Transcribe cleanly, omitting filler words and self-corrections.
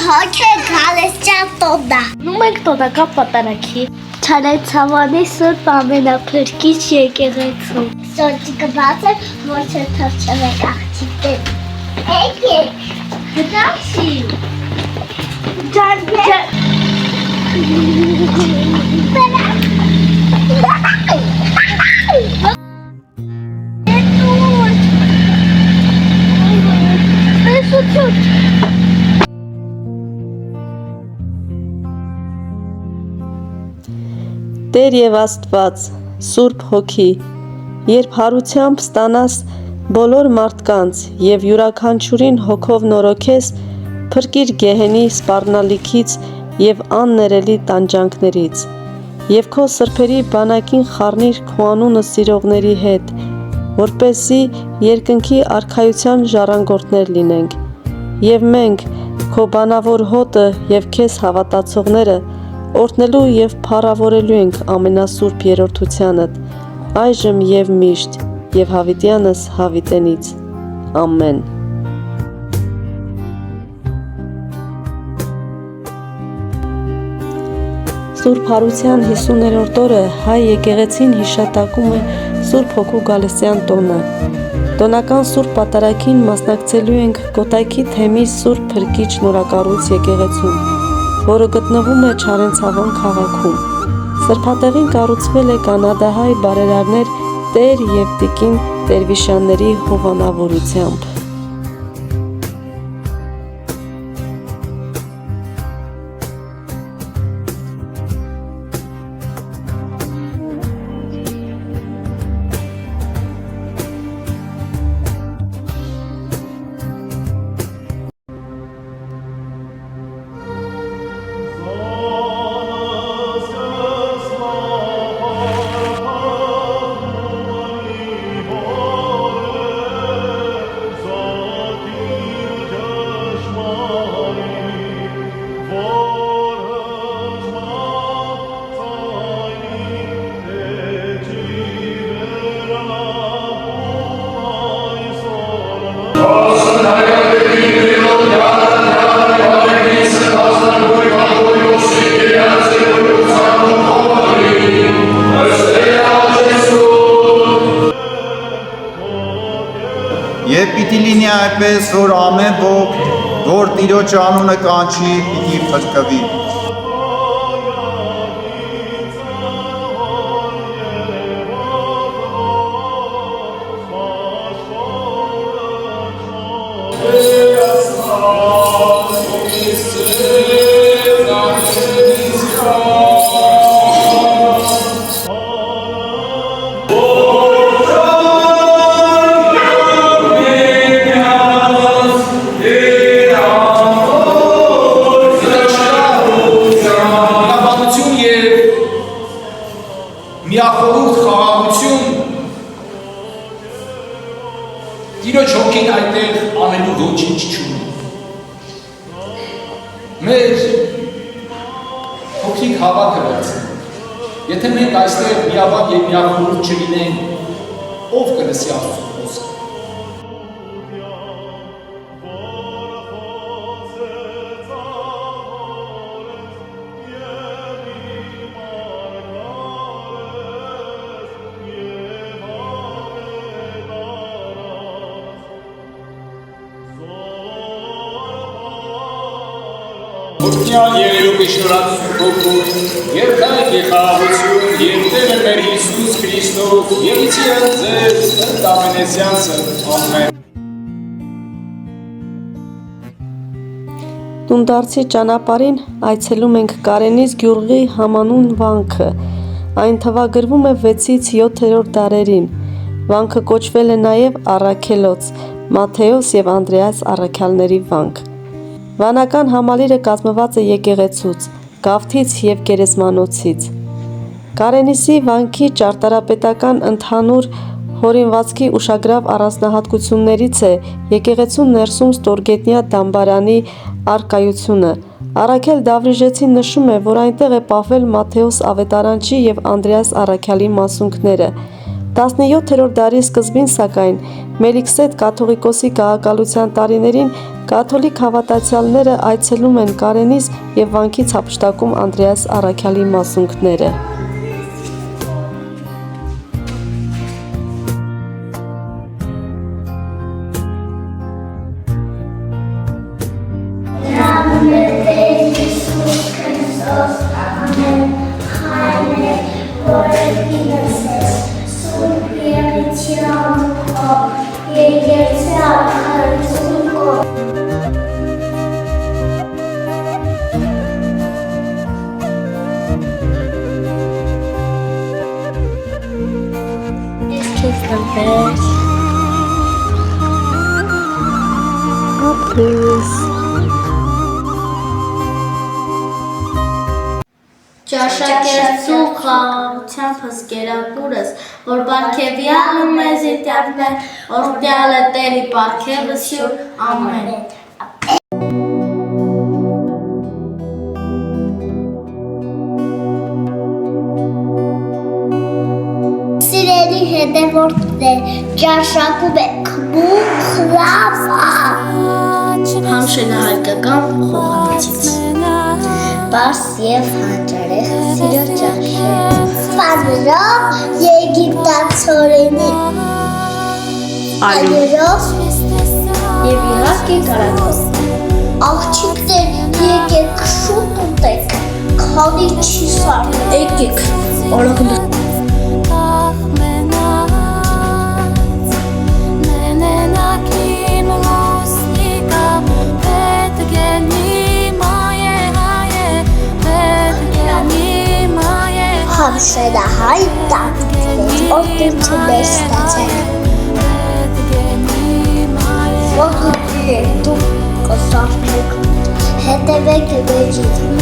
հոգե գալստյան տոդա։ Նում ենք տոդական պատարագի Չարայցավանի Սուրբ ամենափրկիչ եկեղեցու։ Սոճիկը բաց է, որ չթրջվեք աղջիկներ։ Եկեք։ Գնացի։ Տեր եւ Աստված, Սուրբ Հոգի, երբ հարությամբ ստանաս բոլոր մարդկանց եւ յուրաքանչյուրին հոգով նորոգես, փրկիր գեհենի սպառնալիքից եւ աններելի տանջանքներից, եւ քո սրբերի բանակին խառնիր քո անունը սիրողների հետ, որպեսզի երկնքի արքայության ժառանգորդներ լինենք, եւ մենք քո բանավոր հոտը եւ քեզ հավատացողները օրհնելու եւ փառավորելու ենք ամենասուրբ երրորդությանդ, այժմ եւ միշտ, եւ հավիտյանս հավիտենից, ամեն։ Սուրբ Հարության 50-րդ օրը հայ եկեղեցին հիշատակում է Սուրբ Հոգու Գալստյան տոնը։ Տոնական Սուրբ Պատարագին մասնակցելու ենք Կոտայքի թեմի Սուրբ Փրկիչ Նորակառույց եկեղեցում, որը գտնվում է Չարենցավան քաղաքում։ Սրբատեղին կառուցվել է կանադահայ բարերարներ Տեր և Տիկին Տերվիշյանների հովանավորությամբ։ Եվ պիտի լինի այնպես, որ ամեն ոք, որ Տիրոջ անունը կանչի, պիտի փրկվի։ Միախորհուրդ խաղաղություն Տիրոջ հոգին այդտեղ անելու ոչինչ չունի։ Մեր փոքրիկ հավաքը վերցնենք։ Եթե մենք այստեղ միաբան եւ միախորհուրդ չլինենք, ով կլսի Աստծո խոսքը։ Որդյան երելուկ շնորհացություն Հոգու, երթանք և խաղաղություն, և Տերը մեր Հիսուս Քրիստոս, ելիցիան ձեզ ընդամենեսյանցը, ամեն։ Տունդարձի ճանապարհին այցելում ենք Կարենից գյուղի համանուն վանքը, այն թվագրվում է 6-ից 7-րդ դարերին, վանքը կոչվել է նաև Առաքելոց, Մատթեոս և Անդրեաս առաքյալների վանք։ Վանական համալիրը կազմված է եկեղեցուց, գավթից և գերեզմանոցից։ Կարենիսի վանքի ճարտարապետական ընդհանուր հորինվածքի ուշագրավ առանձնահատկություններից է եկեղեցու ներսում ստորգետնյա դամբարանի առկայությունը։ Առաքել Դավրիժեցին նշում է, որ այնտեղ է պահվել Մատթեոս Ավետարանչի և Անդրեաս առաքյալի մասունքները։ 17-րդ դարի սկզբին, սակայն, Մելիքսեդ կաթողիկոսի գահակալության տարիներին Կաթոլիկ հավատացյալները այցելում են Կարենից եւ վանքից հափշտակում Անդրեաս Առաքյալի մասունքները։ Ճաշակերտու խաղաղությամբ հսկերակուրս, որ բարգևյալը մեզ ետյավն է, օրդյալը տերի բարգևը սյուր, ամեն։ Սիրելի հետևորդներ, ճաշակում եք մուխ լավա։ Համշենահայկական խոհանոցից։ Պարս և հանճարեղ սիրո ճաշակ։ Պանրով եգիպտացորենի։ Այլերով Եվ իհարկե կարակով։ աղջիկներ եկեք շուտ ուտեք, քանի չի սարն։ Եկեք, օրողն Համշենահայ տանքներ, օրդություններ ստացել։ Ողջույն դուք կսարքեք, հետևեք մեջից,